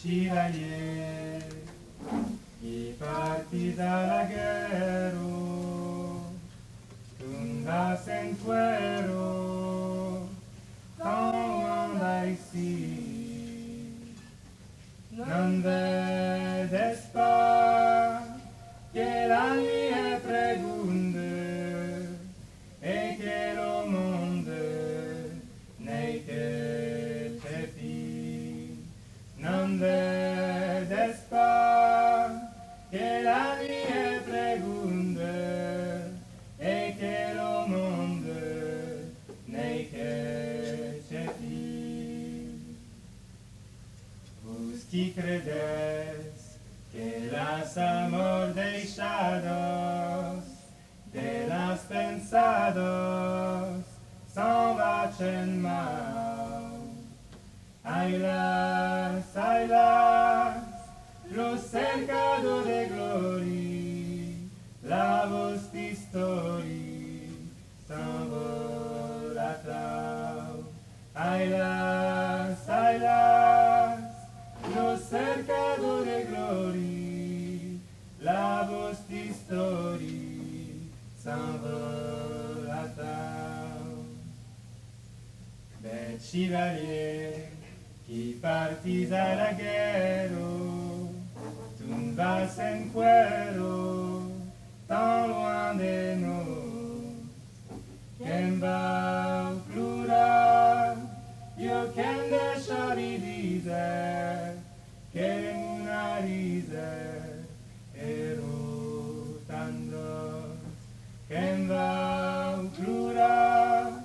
chevaliers qui partissent à la guerre, tumbas en cuero, quand on a ici, non vedes pas que la nuit est prégunde et que le monde n'est que petit. Non vedes pas que la nuit est prégunde et que le monde n'est que petit. Vous qui credes que las amor deixados de las pensados s'en vacen mal. Aylas, lo cercado de gloria, la voz de historia s'envole à travers. Aylas, lo cercado de gloria, la voz de historia s'envole à travers. Bel chevalier qui partis à la guerre, tumbas en cuero, tan loin de nous. Quem va plorar, yo quem deixa de dizer, que una risa erotando. Quem va plorar,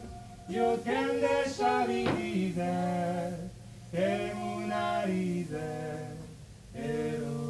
yo quem deixa de dizer, que una risa erotando.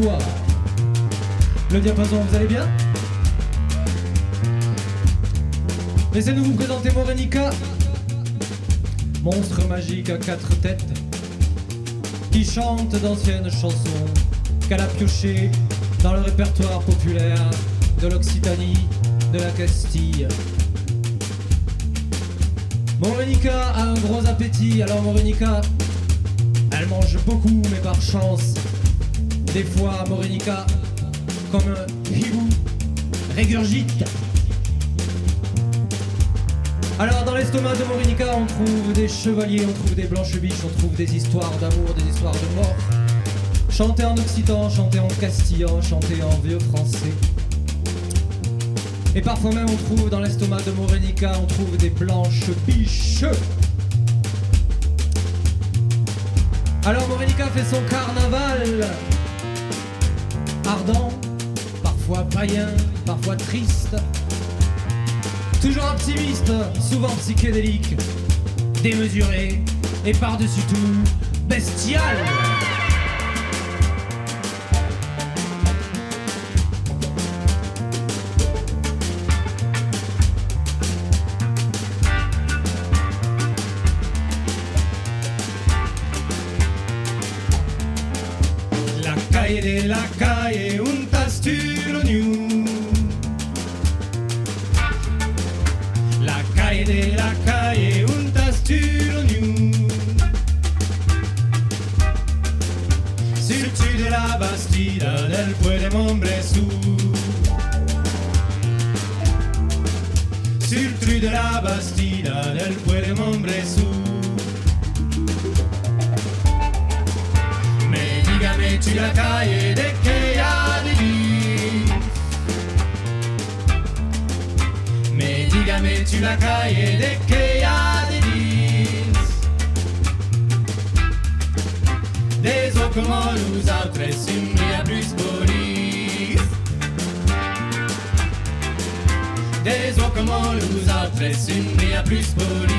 soir. Le diapason, vous allez bien? Laissez-nous vous présenter Morenica, monstre magique à 4 têtes, qui chante d'anciennes chansons qu'elle a piochées dans le répertoire populaire de l'Occitanie, de la Castille. Morenica a un gros appétit, alors Morenica, elle mange beaucoup, mais par chance, des fois Morenica, comme un hibou, régurgite. Alors dans l'estomac de Morenica, on trouve des chevaliers, on trouve des blanches biches, on trouve des histoires d'amour, des histoires de mort. Chantées en occitan, chantées en castillan, chantées en vieux français. Et parfois même on trouve dans l'estomac de Morenica, on trouve des blanches biches. Alors Morenica fait son carnaval, ardent, parfois païen, parfois triste, toujours optimiste, souvent psychédélique, démesuré et par-dessus tout bestial. De la calle, un tastulo new. La calle de la calle, un tastulo new. Sur le dessus de la Bastida del puede Montbressou. Sur le dessus de la Bastida del puede Montbressou. Dígame tu la calle de que ha de vivir. Mais dígame tu la calle de que ha de vivir. Des eaux comme nous autres, une à plus police. Des eaux comme nous autres, une à plus police.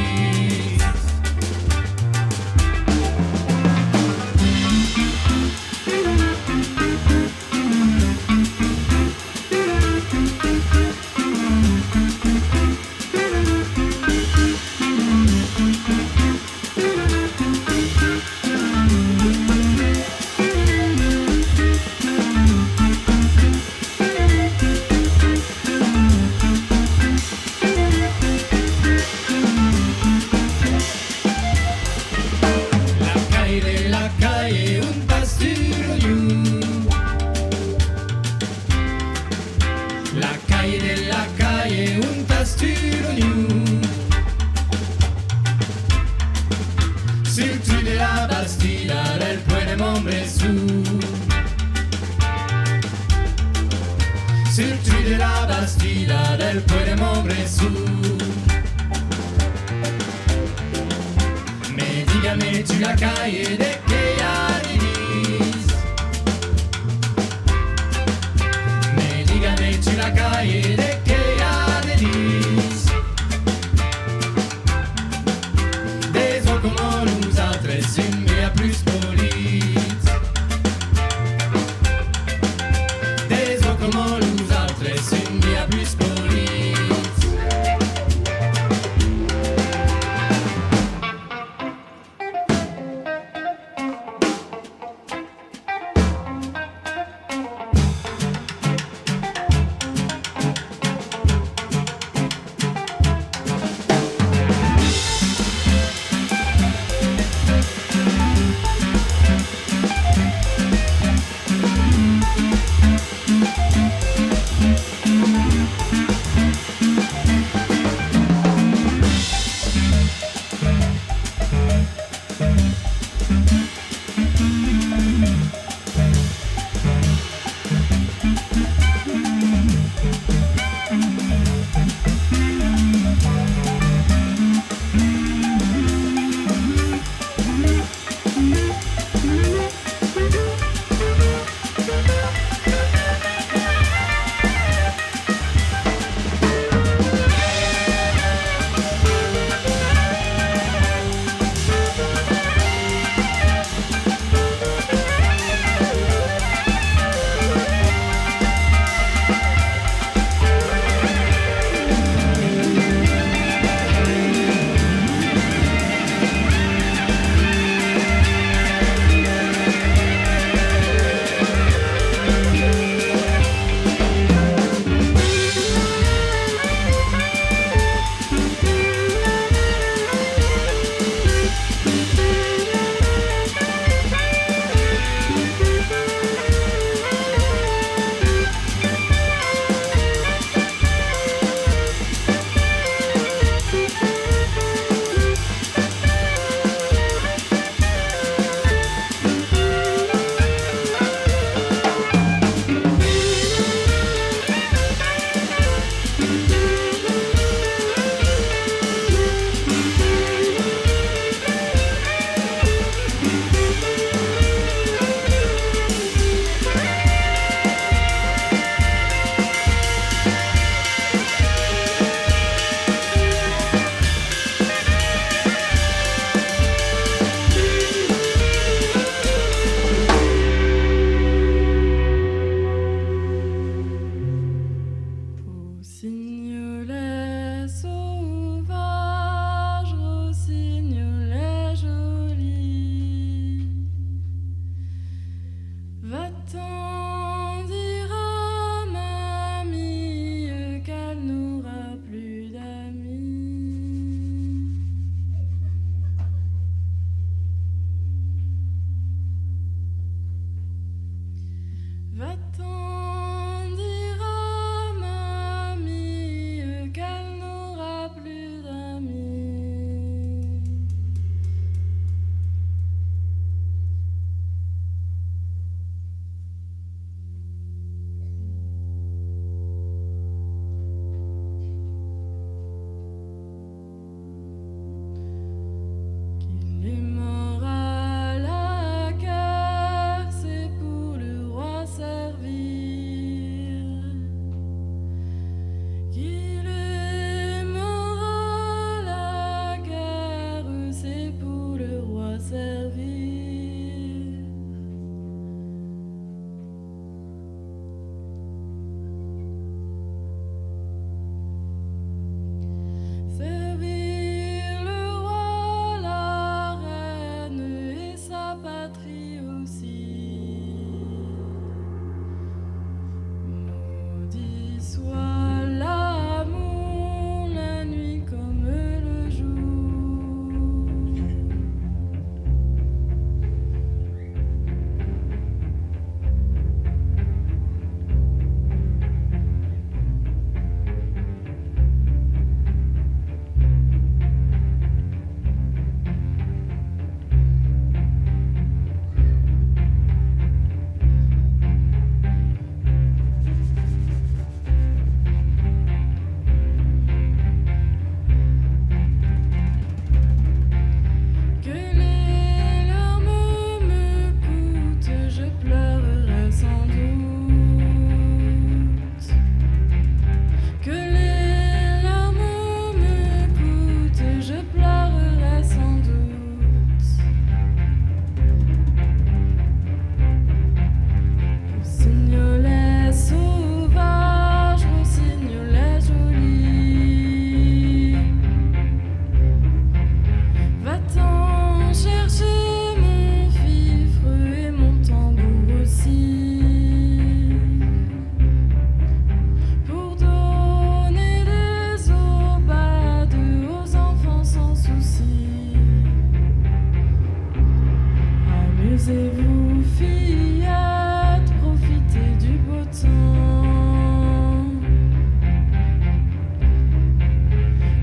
Posez-vous, fillettes, profitez du beau temps.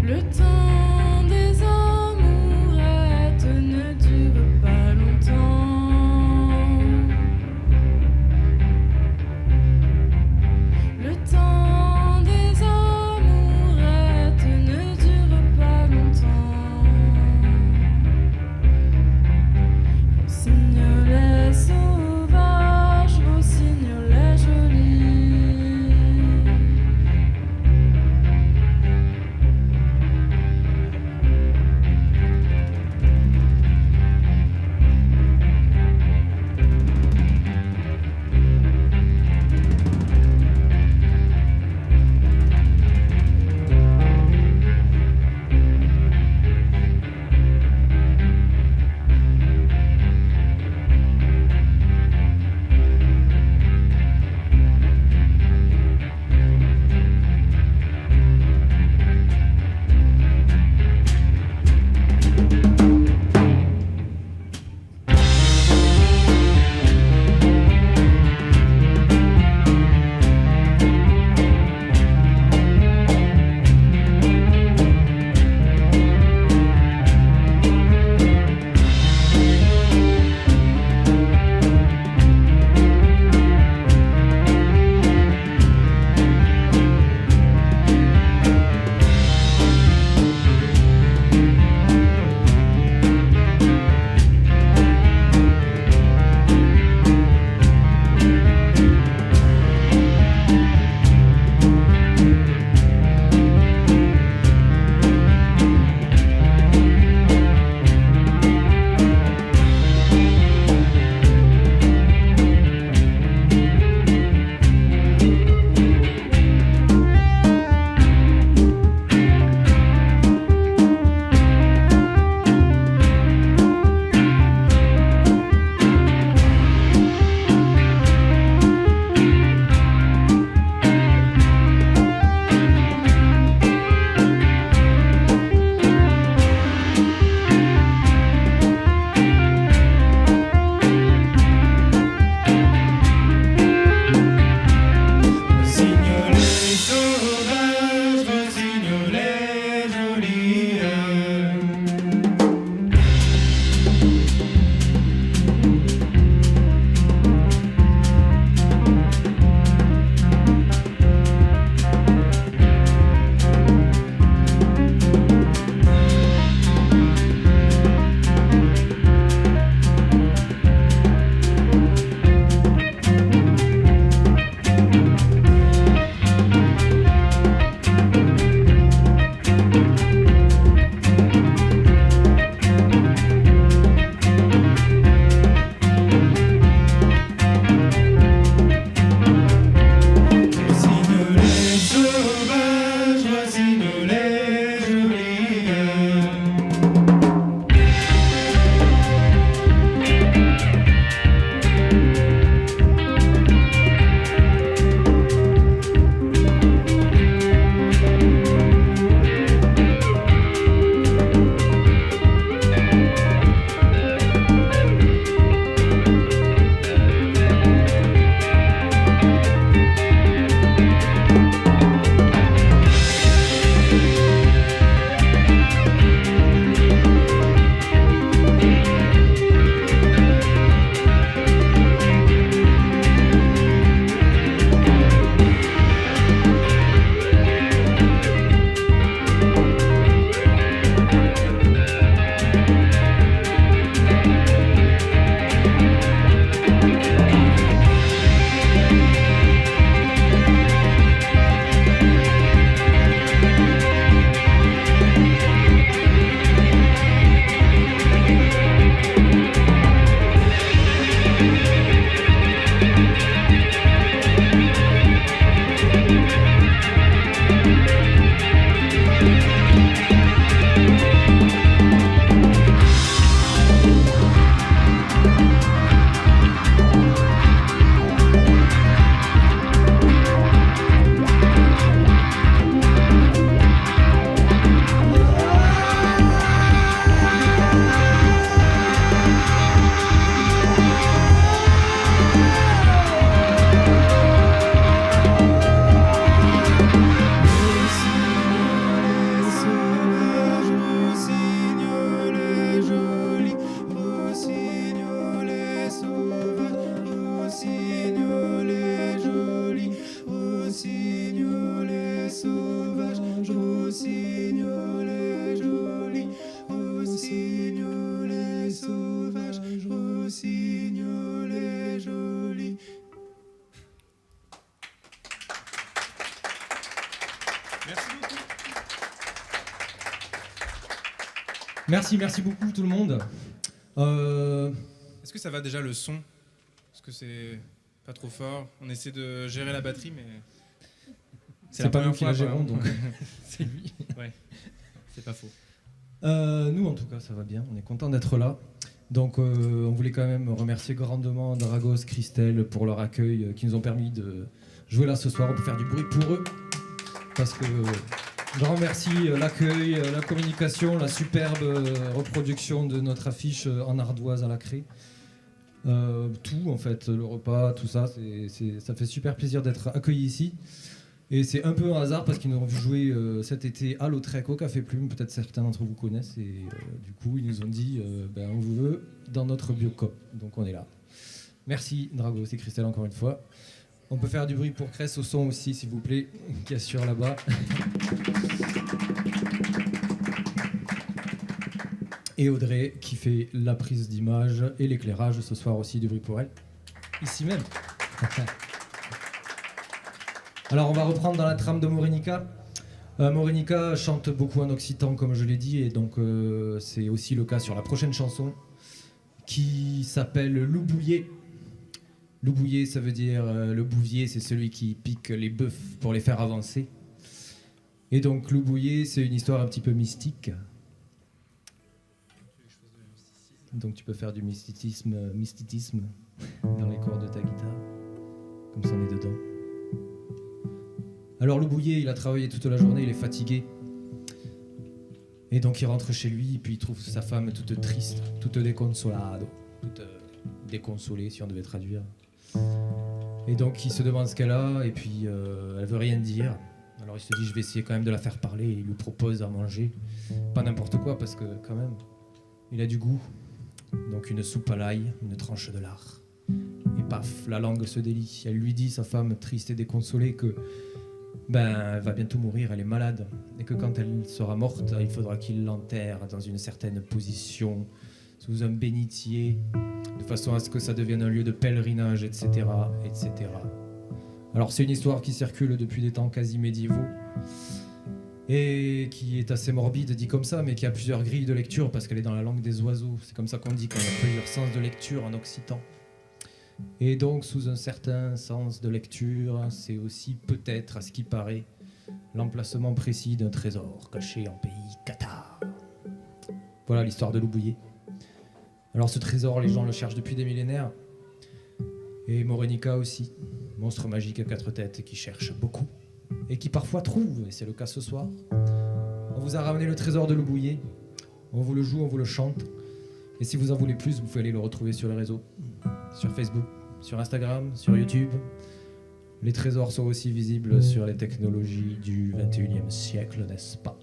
Le temps des amourettes ne dure pas longtemps. Le temps des amourettes ne dure pas longtemps. Rossignolette Merci beaucoup tout le monde. Est-ce que ça va déjà le son? Est-ce que c'est pas trop fort? On essaie de gérer la batterie, mais C'est pas nous qui la quoi, gérons, hein. donc c'est lui. Ouais, c'est pas faux. Nous, en tout cas, ça va bien. On est content d'être là. Donc, on voulait quand même remercier grandement Dragos, Christelle pour leur accueil qui nous ont permis de jouer là ce soir. On peut faire du bruit pour eux. Parce que grand merci, l'accueil, la communication, la superbe reproduction de notre affiche en ardoise à la craie. Tout, en fait, le repas, tout ça, ça fait super plaisir d'être accueillis ici. Et c'est un peu un hasard parce qu'ils nous ont vu jouer cet été à Lautrec au Café Plume, peut-être certains d'entre vous connaissent, et du coup ils nous ont dit on vous veut dans notre biocop, donc on est là. Merci Dragos et Christelle encore une fois. On peut faire du bruit pour Cress au son aussi s'il vous plaît, qui assure là-bas. Et Audrey qui fait la prise d'image et l'éclairage ce soir aussi, du bruit pour elle, ici même. Alors on va reprendre dans la trame de Morenica. Morenica chante beaucoup en occitan comme je l'ai dit, et donc c'est aussi le cas sur la prochaine chanson qui s'appelle Loubouillet. Loubouillet, ça veut dire le bouvier, c'est celui qui pique les bœufs pour les faire avancer. Et donc Loubouillet, c'est une histoire un petit peu mystique. Donc tu peux faire du mysticisme dans les cordes de ta guitare, comme ça on est dedans. Alors Loubouillet, il a travaillé toute la journée, il est fatigué. Et donc il rentre chez lui, et puis il trouve sa femme toute triste, toute déconsolado, toute déconsolée si on devait traduire. Et donc il se demande ce qu'elle a, et puis elle veut rien dire. Alors il se dit je vais essayer quand même de la faire parler, et il lui propose à manger. Pas n'importe quoi, parce que quand même, il a du goût. Donc une soupe à l'ail, une tranche de lard. Et paf, la langue se délie. Elle lui dit, sa femme triste et déconsolée, que elle va bientôt mourir, elle est malade, et que quand elle sera morte, il faudra qu'il l'enterre dans une certaine position, sous un bénitier, de façon à ce que ça devienne un lieu de pèlerinage, etc., etc. Alors c'est une histoire qui circule depuis des temps quasi médiévaux, et qui est assez morbide dit comme ça, mais qui a plusieurs grilles de lecture, parce qu'elle est dans la langue des oiseaux. C'est comme ça qu'on dit, qu'on a plusieurs sens de lecture en occitan. Et donc, sous un certain sens de lecture, c'est aussi peut-être, à ce qui paraît, l'emplacement précis d'un trésor caché en pays cathare. Voilà l'histoire de Loubouillet. Alors ce trésor, les gens le cherchent depuis des millénaires. Et Morenica aussi, monstre magique à 4 têtes qui cherche beaucoup. Et qui parfois trouve, et c'est le cas ce soir. On vous a ramené le trésor de Loubouillet. On vous le joue, on vous le chante. Et si vous en voulez plus, vous pouvez aller le retrouver sur les réseaux. Sur Facebook, sur Instagram, sur YouTube. Les trésors sont aussi visibles sur les technologies du 21e siècle, n'est-ce pas?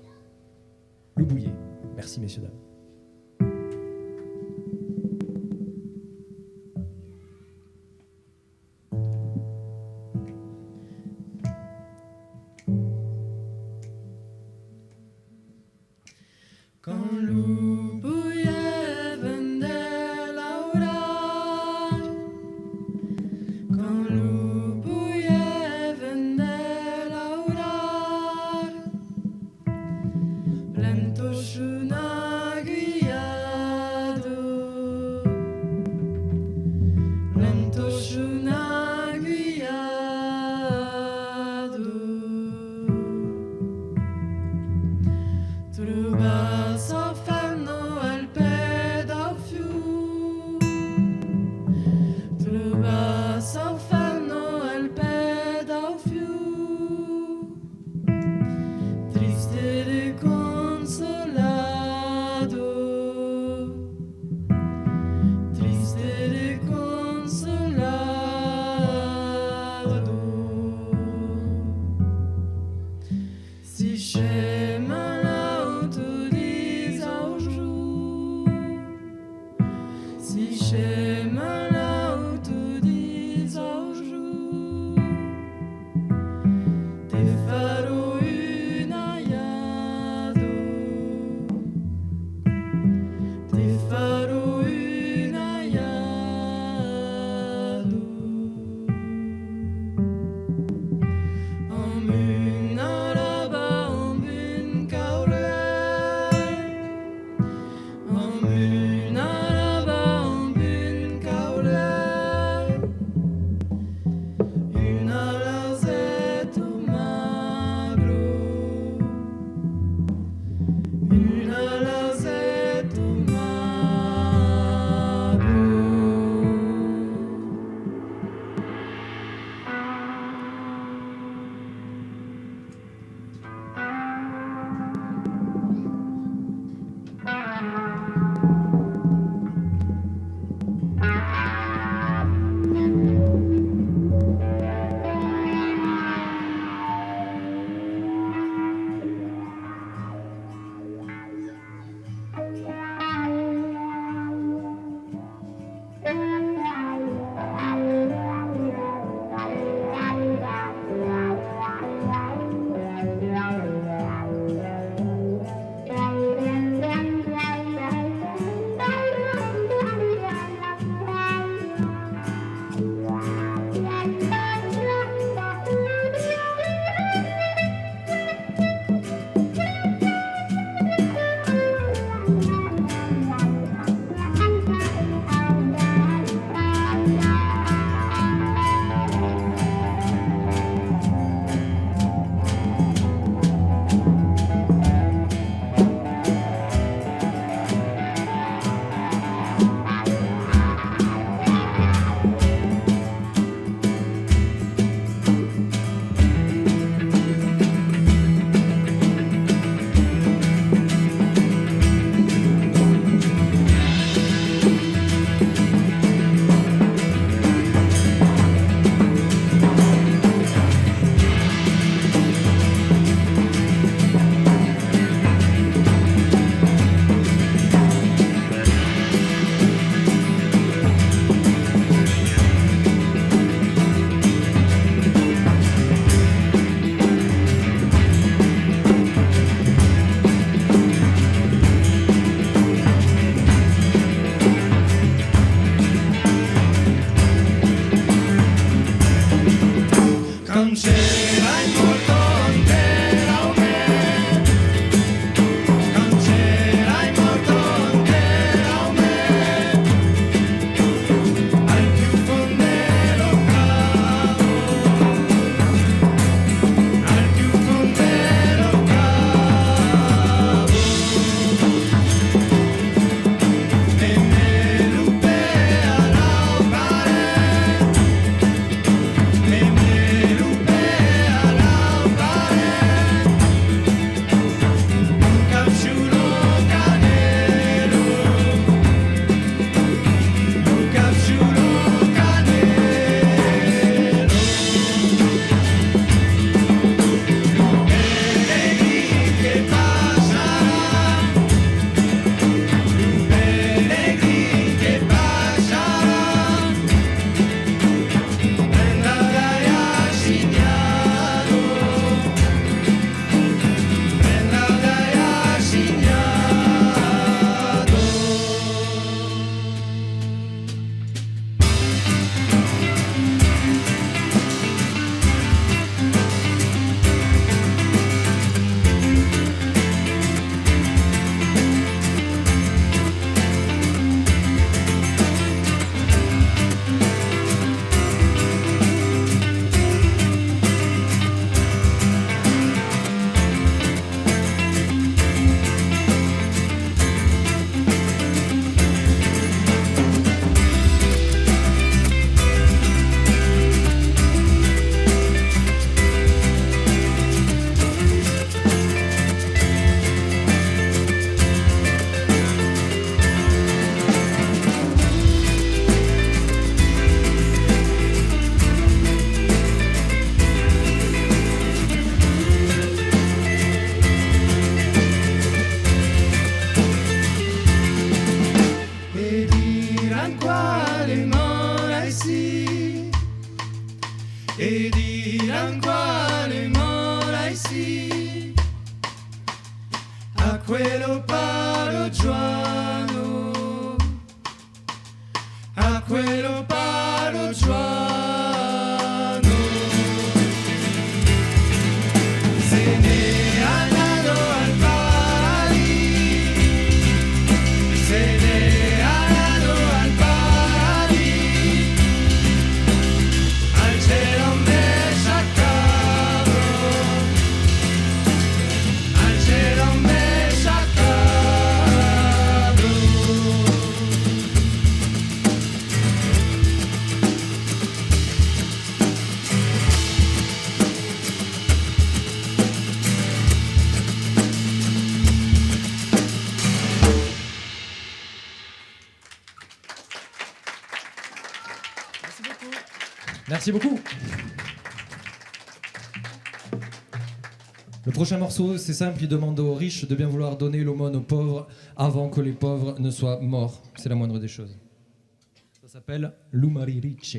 Loubouillet. Merci messieurs, dames. Quand Loubouillet vendait l'aurar, quand Loubouillet vendait l'aurar, lentošuna quello parrucciano. Se n'è andato al paradiso, se n'è andato al paradiso, al cielo me sciaccato, al cielo me sciaccato. Merci beaucoup. Le prochain morceau, c'est simple, il demande aux riches de bien vouloir donner l'aumône aux pauvres avant que les pauvres ne soient morts. C'est la moindre des choses. Ça s'appelle Lumari Ricce.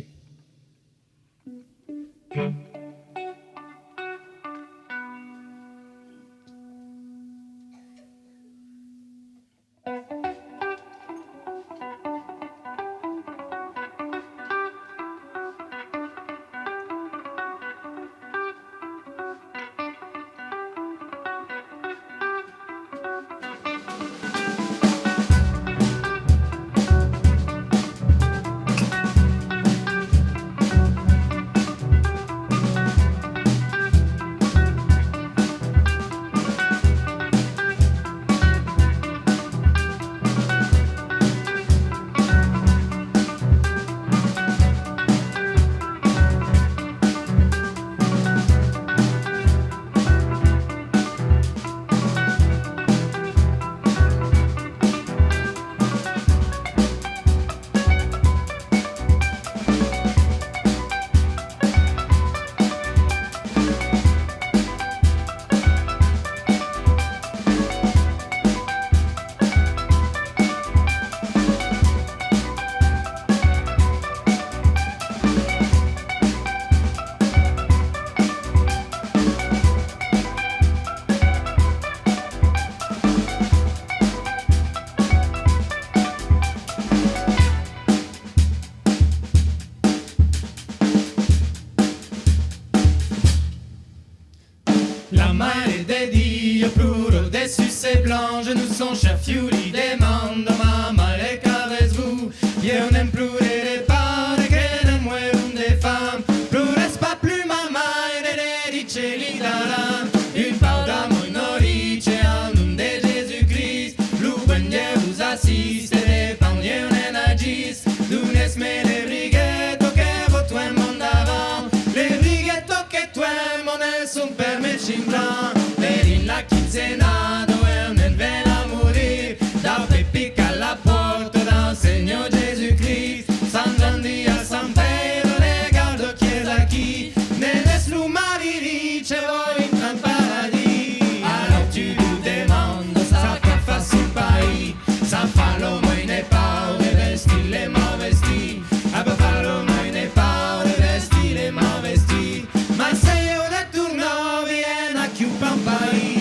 La mare de Dio pluro de susse blanche, nous son chef fiuri demanda mamma le qu'avez-vous? Io n'aime plus les parts que ne mueron des femmes, plures pas plus mamma e ne dice li darà une part d'amour norice en nom de Jésus-Christ, l'uben Dieu assiste et l'épargne en agis, d'unes me les brighetto che vo tu mandava, les brighetto che tu ne son per me cimbran, per in la quinzenado e un ven a morir, da peppica alla porta da Signor Jésus-Christ, San Gianni a San Pedro, regardo chiesa chi, nelle slumari rice voi in un paradis, alors tu nous demandes, ça fa fa sul pays, ça fa l'homme ne pas vesti les mal vesti, a pa fa l'homme ne pas vesti les mal vesti, ma se io ne torno viene a chiupa un país.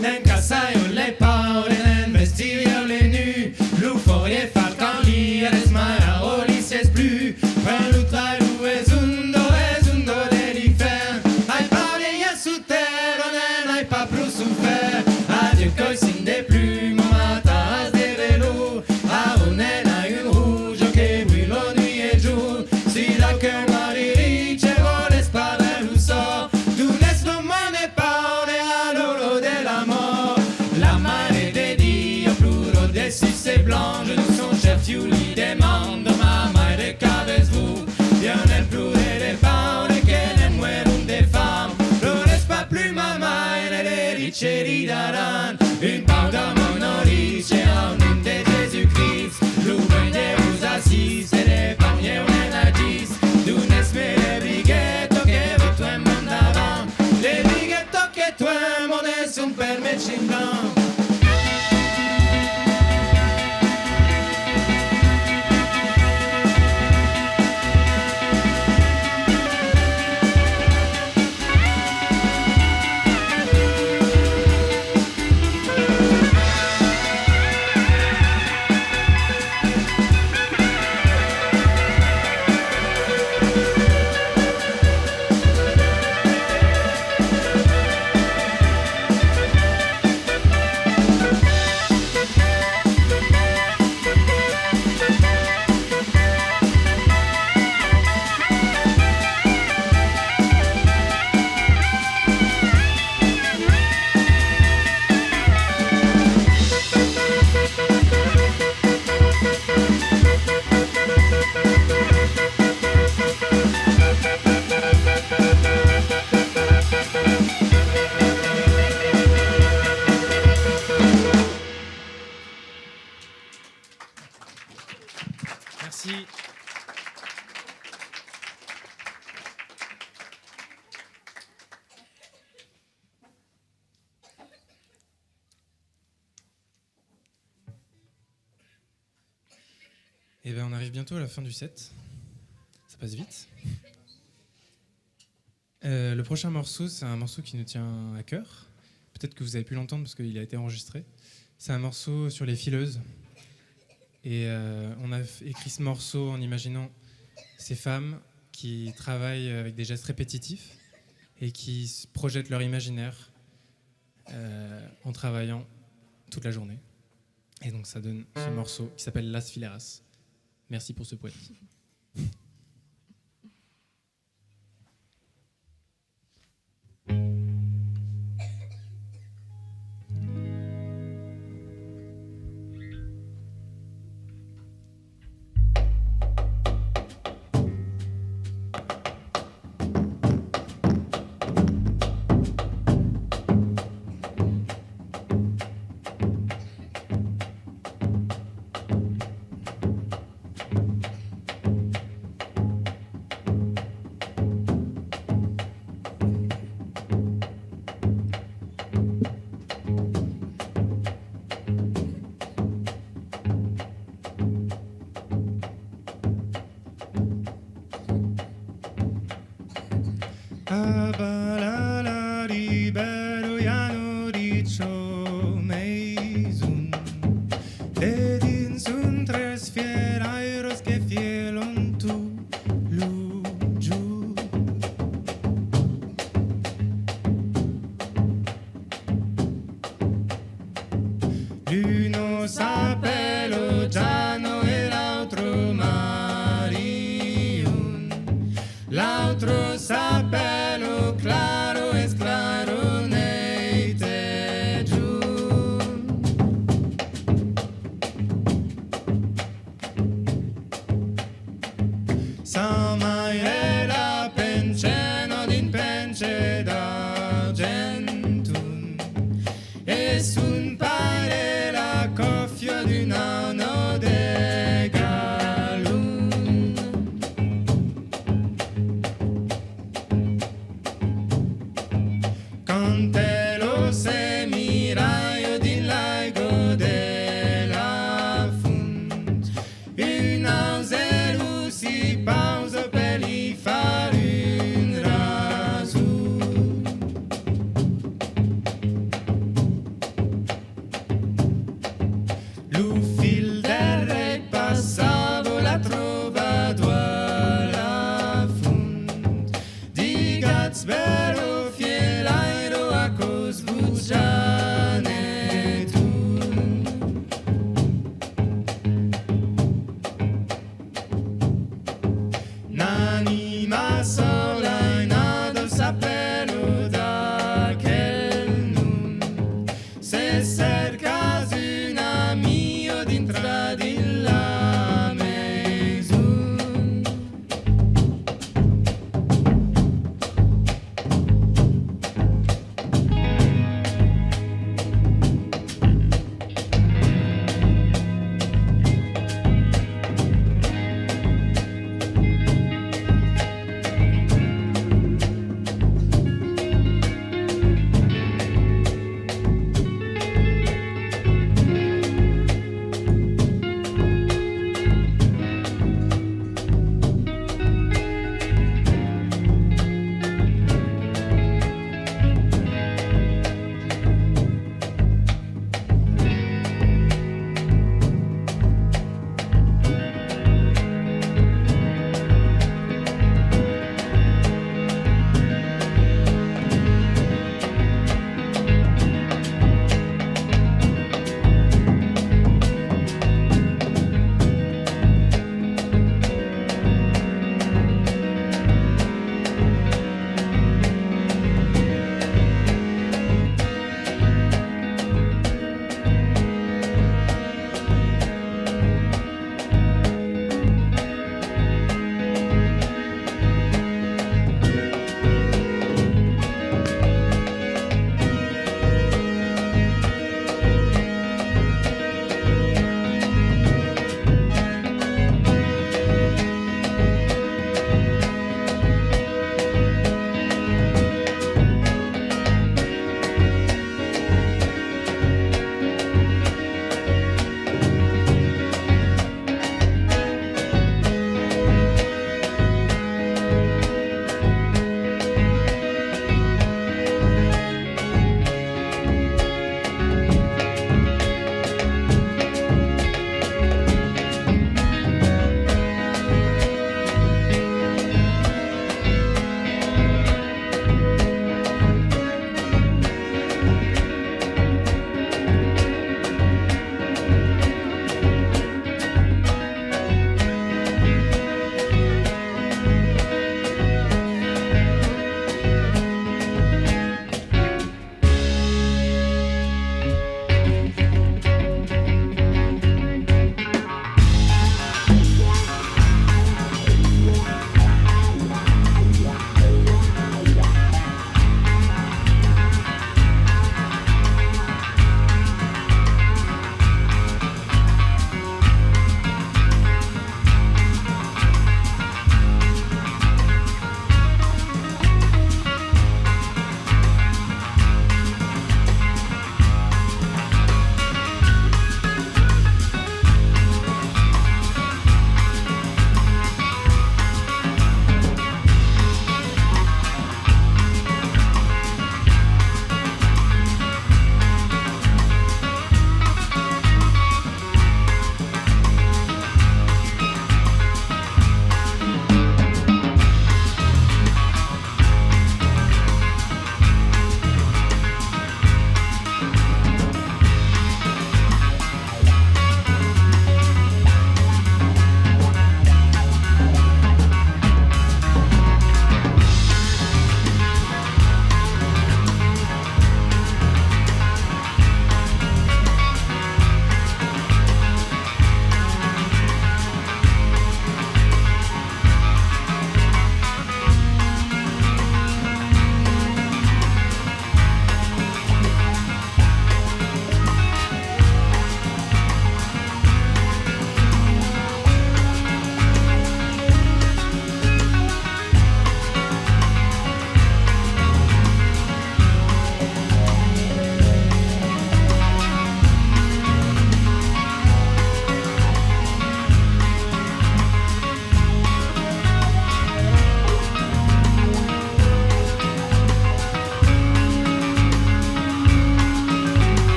Nen cassaio le paure, nen vestirio le nu, l'uforie falcan lire, des sucés blancs, nous sont chefs Yuli, demande mamma de qu'avez-vous? Bien el plure de paure que ne mueron de fam, no es pas plus mamma e le ricci daran, une part de mon orice en une de Jésus-Christ, l'ouvre de vous assis et l'épargne on a dit, d'un esprit biguetto que vous toi monde avant, les biguetto que toi monde sont permis chingant. Merci. Et ben on arrive bientôt à la fin du set. Ça passe vite. Le prochain morceau, c'est un morceau qui nous tient à cœur. Peut-être que vous avez pu l'entendre parce qu'il a été enregistré. C'est un morceau sur les fileuses. Et on a écrit ce morceau en imaginant ces femmes qui travaillent avec des gestes répétitifs et qui projettent leur imaginaire en travaillant toute la journée. Et donc ça donne ce morceau qui s'appelle Las Fileras. Merci pour ce poète. Abalala libero ya no dicho meizun Dedin sun tres fierairos que fielon tu luju L'uno s'appelle Giano e l'altro Marion L'altro s'appelle Clara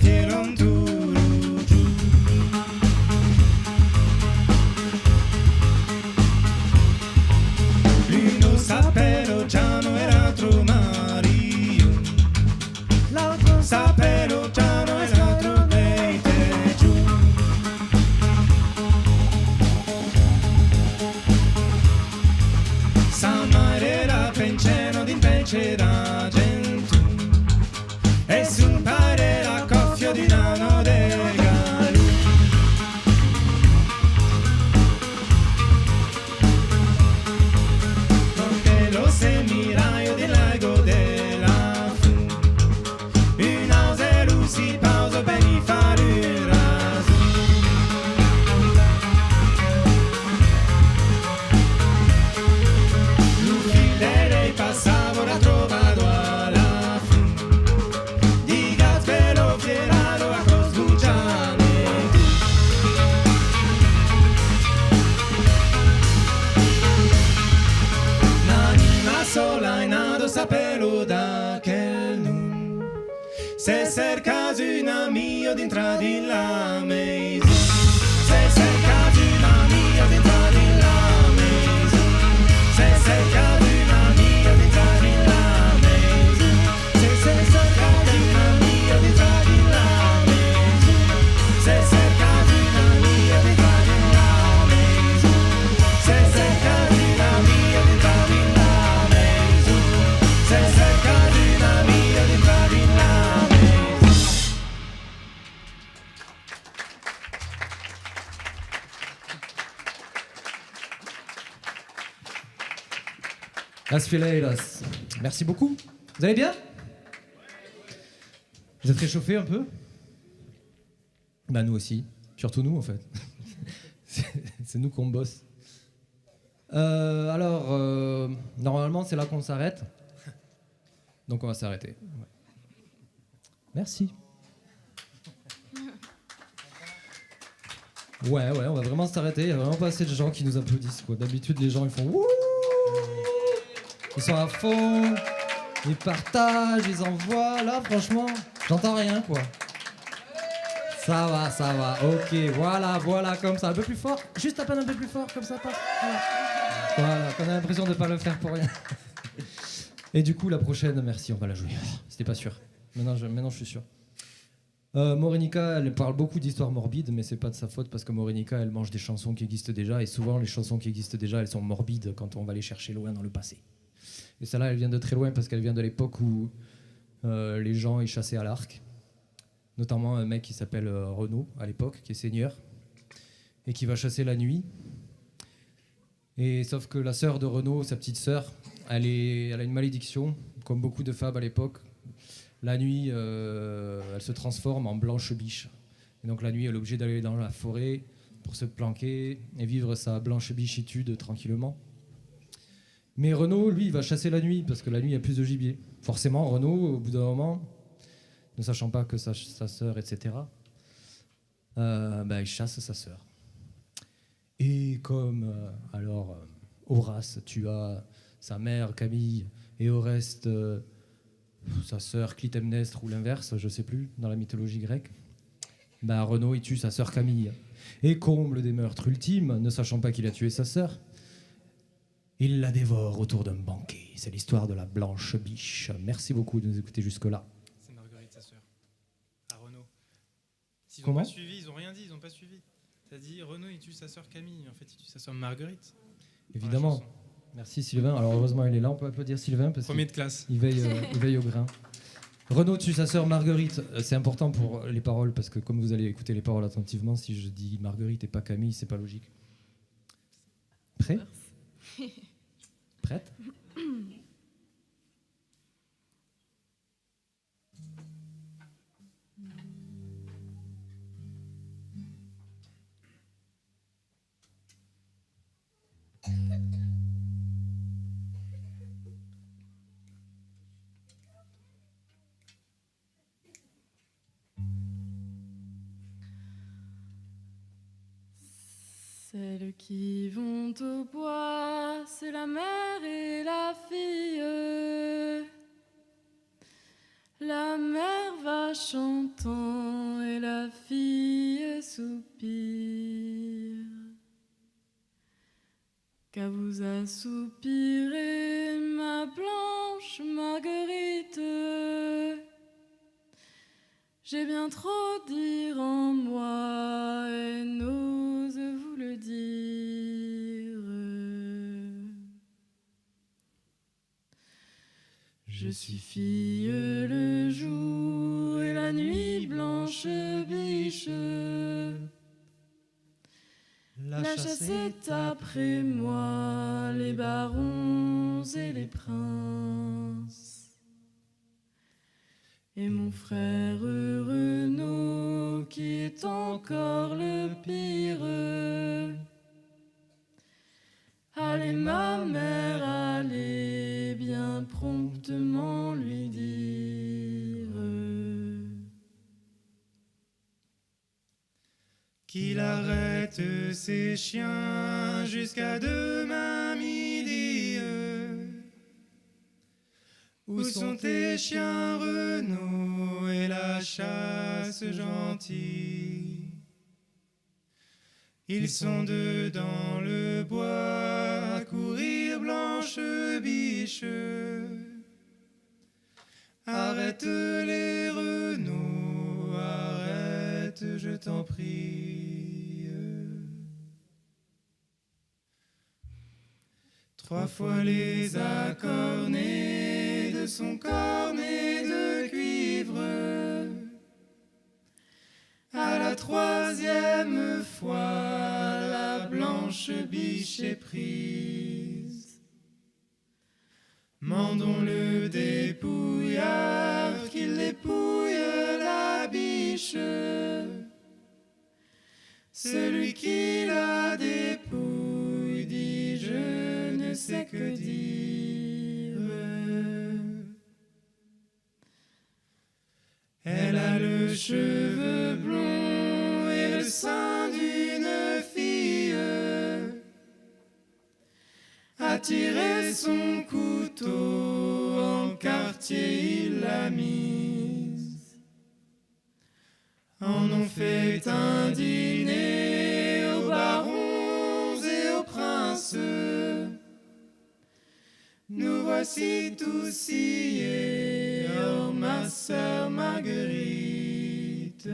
cielo turu giù. L'uno s'appelle Giano e l'altro Mario. L'altro s'appelle Giano e l'altro Beite giù. S'ammarerà penceno di pece d'argento e s'imparerà coffio di nano del galù. Nonché lo semiraio del lago della fu. Una zelu si pausa per i fare il raso. L'uffilerei passavo la trovato alla fu. Di Gaspero Fieraro a Coslugiane. L'anima sola in ado sapelo da che nu. Se cercas un amico dintra di la maison. Se cercas un amico dintra di la maison. Se cercas un amico dintra di la maison. Se cercas un amico dintra di la maison. Se cercas un amico dintra di la maison. Se cercas un amico dintra di la maison. Se cercas un amico dintra di la maison. Las Fileiras. Merci beaucoup. Vous allez bien? Vous êtes réchauffés un peu? Bah nous aussi. Surtout nous en fait. C'est nous qu'on bosse. Alors, normalement c'est là qu'on s'arrête. Donc on va s'arrêter. Ouais. Merci. Ouais, on va vraiment s'arrêter. Il y a vraiment pas assez de gens qui nous applaudissent, quoi. D'habitude, les gens ils font wouh. Ils sont à fond, ils partagent, ils envoient. Là, franchement, j'entends rien, quoi. Ça va. Ok, voilà, comme ça. Un peu plus fort. Juste à peine un peu plus fort, comme ça. Voilà, qu'on a l'impression de ne pas le faire pour rien. Et du coup, la prochaine, merci, on va la jouer. C'était pas sûr. Maintenant, je suis sûr. Morenica, elle parle beaucoup d'histoires morbides, mais c'est pas de sa faute parce que Morenica, elle mange des chansons qui existent déjà. Et souvent, les chansons qui existent déjà, elles sont morbides quand on va les chercher loin dans le passé. Et celle-là, elle vient de très loin parce qu'elle vient de l'époque où les gens y chassaient à l'arc. Notamment un mec qui s'appelle Renaud, à l'époque, qui est seigneur, et qui va chasser la nuit. Et sauf que la sœur de Renaud, sa petite sœur, elle a une malédiction, comme beaucoup de femmes à l'époque. La nuit, elle se transforme en blanche biche. Et donc la nuit, elle est obligée d'aller dans la forêt pour se planquer et vivre sa blanche bichitude tranquillement. Mais Renaud, lui, il va chasser la nuit, parce que la nuit, il y a plus de gibier. Forcément, Renaud, au bout d'un moment, ne sachant pas que sa sœur, etc., il chasse sa sœur. Et comme, Horace tua sa mère, Camille, et au reste, sa sœur, Clytemnestre, ou l'inverse, je sais plus, dans la mythologie grecque, Renaud, il tue sa sœur Camille. Et comble des meurtres ultimes, ne sachant pas qu'il a tué sa sœur, il la dévore autour d'un banquet. C'est l'histoire de la blanche biche. Merci beaucoup de nous écouter jusque-là. C'est Marguerite, sa sœur. À Renaud. S'ils Comment n'ont pas suivi, ils n'ont rien dit, ils n'ont pas suivi. T'as dit Renaud, il tue sa sœur Camille. En fait, il tue sa sœur Marguerite. Évidemment. Merci Sylvain. Alors heureusement, il est là. On peut applaudir Sylvain parce Premier de classe. qu'il veille au grain. Renaud tue sa sœur Marguerite. C'est important pour les paroles parce que comme vous allez écouter les paroles attentivement, si je dis Marguerite et pas Camille, c'est pas logique. Prêt? Prête? Celles qui vont au bois, c'est la mère et la fille. La mère va chantant et la fille soupire. Qu'à vous assoupirer, ma blanche Marguerite. J'ai bien trop dire en moi et n'ose vous le dire. Je suis fille le jour et la nuit blanche biche. La chasse est après moi, les barons et les princes. Et mon frère Renaud, qui est encore le pire. Allez ma mère, allez bien promptement lui dire qu'il arrête ses chiens jusqu'à demain midi. Où sont tes chiens, Renaud, et la chasse gentille? Ils sont deux dans le bois à courir, blanche biche. Arrête-les, Renaud, arrête, je t'en prie. 3 fois les a cornés de son cornet de cuivre. À la 3e fois, la blanche biche est prise. Mandons le dépouillard qu'il dépouille la biche. Celui qui la dépouille dit je ne sais que dire. Elle a le cheveu blond et le sein d'une fille. A tiré son couteau, en quartier il l'a mise. En ont fait un dîner aux barons et aux princes. Nous voici tous sciés, oh ma sœur Marguerite.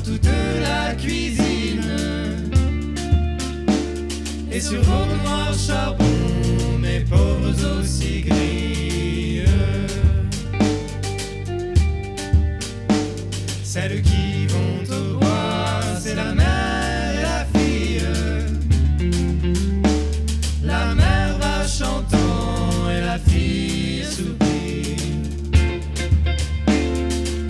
toute la cuisine. Et sur vos noirs charbons, mes pauvres aussi gris. Celles qui vont au bois, c'est la mère et la fille. La mère va chantant et la fille soupire.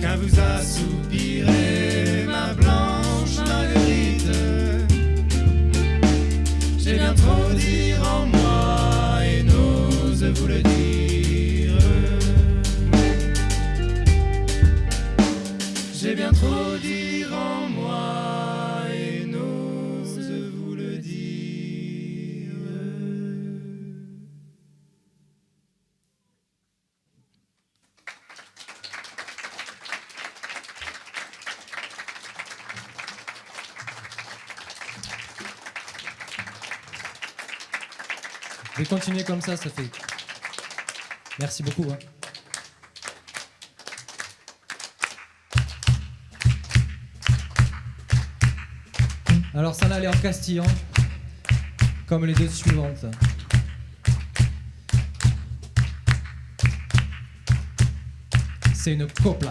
Quand vous assoupirez ma blanche Marguerite, j'ai bien trop dire en moi et n'ose vous le dire. J'ai bien trop dire en moi et n'ose vous le dire. Je vais continuer comme ça fait. Merci beaucoup. Hein. Alors ça là, elle est en castillan, comme les deux suivantes. C'est une copla.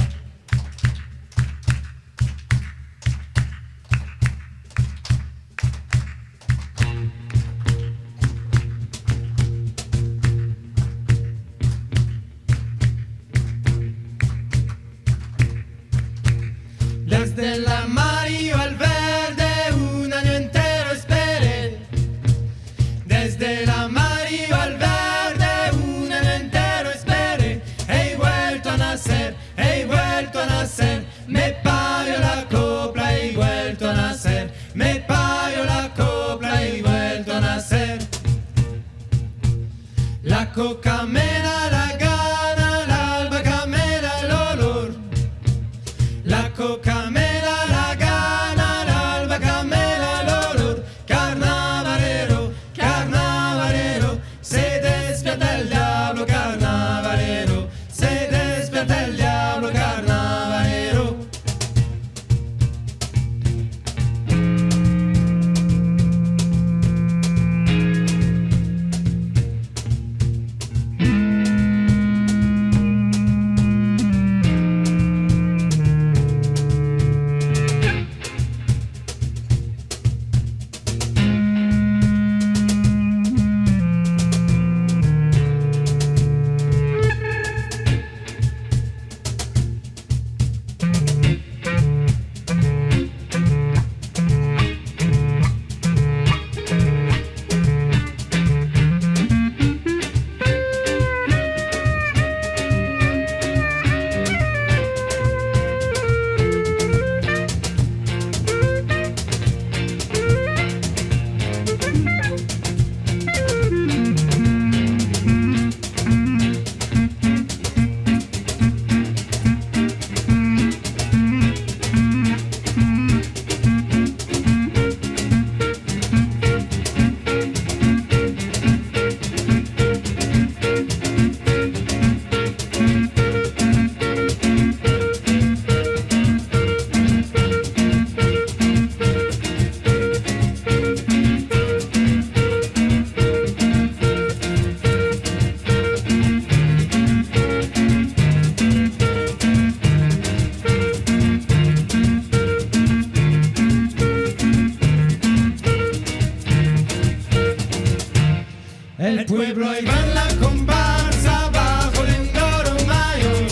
Desde l'amarillo al verde un año entero esperé. Desde l'amarillo al verde un año entero esperé. He vuelto a nacer, he vuelto a nacer. Me parió la copla, he vuelto a nacer. Me parió la copla, he vuelto a nacer. La coca me da la gana, la albahaca me da el olor. La coca me da la gana, la albahaca me da el olor. Carnavalero, carnavalero, se despierta el diablo, carnavalero. Se despierta el diablo, carnavalero. El pueblo ahí va en la comparsa bajo el engoro mayor.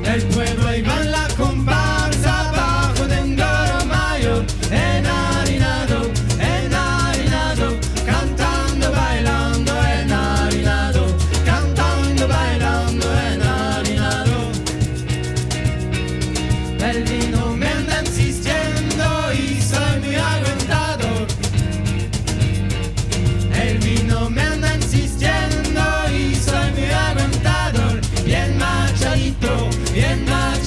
El pueblo ahí va en la comparsa bajo el engoro mayor. Enharinado, enharinado, cantando, bailando, enharinado, cantando, bailando, enharinado. El vino me anda insistiendo y soy muy aguantador. El vino me anda insistiendo y soy muy aguantador. Bien machadito, bien machadito.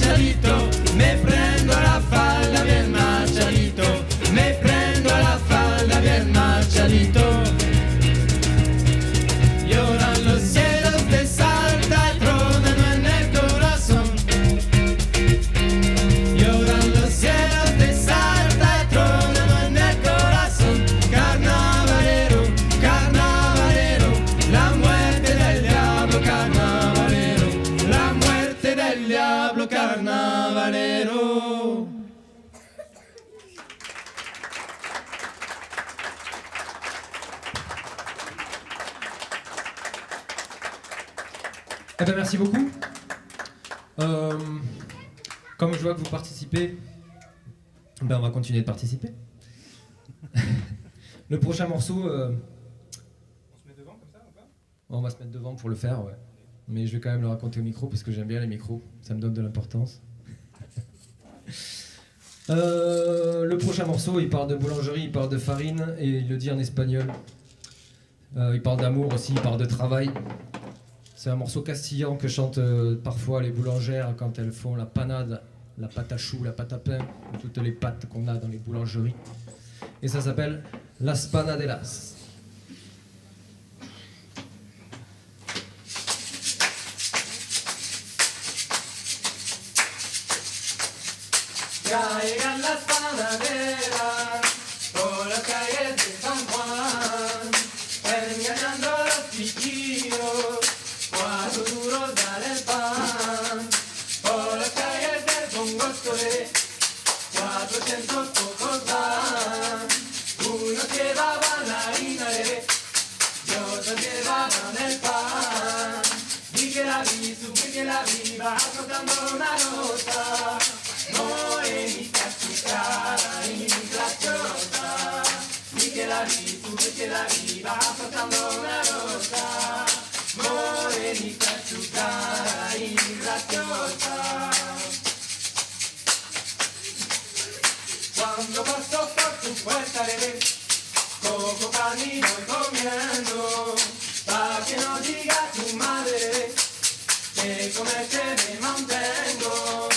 carnavalero. Eh ben merci beaucoup. Comme je vois que vous participez, ben on va continuer de participer. Le prochain morceau, On se met devant comme ça ou pas? on va se mettre devant pour le faire, ouais. Mais je vais quand même le raconter au micro parce que j'aime bien les micros, ça me donne de l'importance. Le prochain morceau, il parle de boulangerie, il parle de farine et il le dit en espagnol. Il parle d'amour aussi, il parle de travail. C'est un morceau castillan que chantent parfois les boulangères quand elles font la panade, la pâte à choux, la pâte à pain, toutes les pâtes qu'on a dans les boulangeries. Et ça s'appelle Las Panaderas. Ya llegan las panaderas por las calles de San Juan, engañando a los chiquillos, 4 duros vale el pan. Por las calles del Congostoe, 400 pocos van. Unos llevaban la harina y otros llevaban el pan. Vi que la vi, subí que la vi, va soltando una nota. Morenita su cara y graciosa. Vi que la vi, subí que la vi, va soltando una nota. Morenita su cara y graciosa. Cuando paso por tu puerta le ves coco pan y voy comiendo, pa' que no diga tu madre que comerte me mantengo.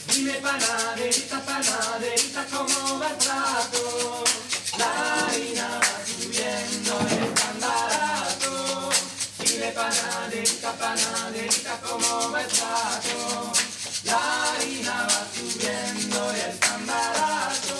Dime panaderita, panaderita, ¿cómo va el trato? La harina va subiendo, es tan barato. Dime panaderita, panaderita, ¿cómo va el trato? La harina va subiendo, es tan barato.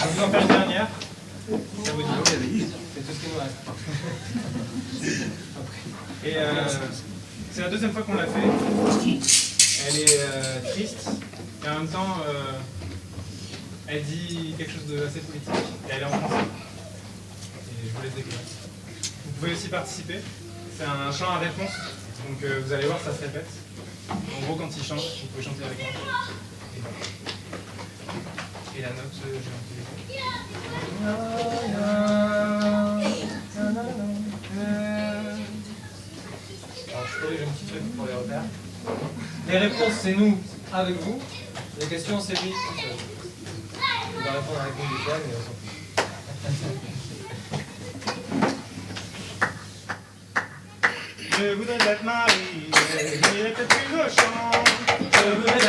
Je vais en faire une dernière. Ça vous dit? C'est tout ce qui nous reste. Et c'est la deuxième fois qu'on l'a fait. Elle est triste et en même temps elle dit quelque chose d'assez politique et elle est en français. Et je vous laisse découvrir. Vous pouvez aussi participer. C'est un chant à réponse. Donc vous allez voir, ça se répète. En gros, quand il chante, vous pouvez chanter avec moi. Et la note, j'ai entendu. Alors je corrige un petit truc pour les repères. Les réponses, c'est nous avec vous. Les questions, c'est lui. Il va répondre avec nous des fois, mais on s'en fout. Je voudrais être marié, mais il est peut-être plus au champ. Je voudrais